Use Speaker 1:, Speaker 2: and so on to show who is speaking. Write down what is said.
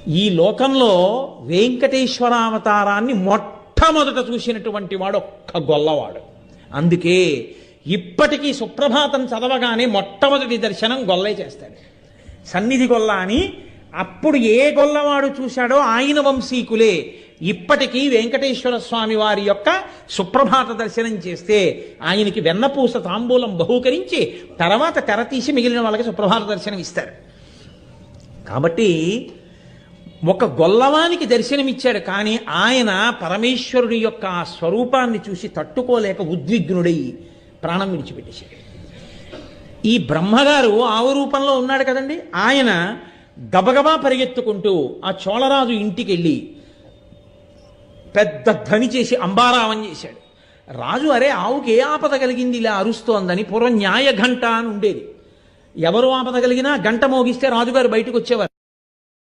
Speaker 1: ఈ లోకంలో వెంకటేశ్వరావతారాన్ని మొట్టమొదట చూసినటువంటి వాడు ఒక్క గొల్లవాడు. అందుకే ఇప్పటికీ సుప్రభాతం చదవగానే మొట్టమొదటి దర్శనం గొల్లే చేస్తాడు. సన్నిధి గొల్ల అని అప్పుడు ఏ గొల్లవాడు చూశాడో ఆయన వంశీకులే ఇప్పటికీ వెంకటేశ్వర స్వామి వారి యొక్క సుప్రభాత దర్శనం చేస్తే ఆయనకి వెన్నపూస తాంబూలం బహూకరించి తర్వాత తెరతీసి మిగిలిన వాళ్ళకి సుప్రభాత దర్శనం ఇస్తారు. కాబట్టి ఒక గొల్లవానికి దర్శనమిచ్చాడు, కానీ ఆయన పరమేశ్వరుడి యొక్క ఆ స్వరూపాన్ని చూసి తట్టుకోలేక ఉద్విగ్నుడై ప్రాణం విడిచిపెట్టేశాడు. ఈ బ్రహ్మగారు ఆవు రూపంలో ఉన్నాడు కదండి, ఆయన గబగబా పరిగెత్తుకుంటూ ఆ చోళరాజు ఇంటికి వెళ్ళి పెద్ద ధ్వని చేసి అంబారావం చేశాడు. రాజు అరే ఆవుకి ఏ ఆపద కలిగింది ఇలా అరుస్తోందని, పూర్వం న్యాయ ఘంట అని ఉండేది. ఎవరు ఆపద కలిగినా గంట మోగిస్తే రాజుగారు బయటకు వచ్చేవారు.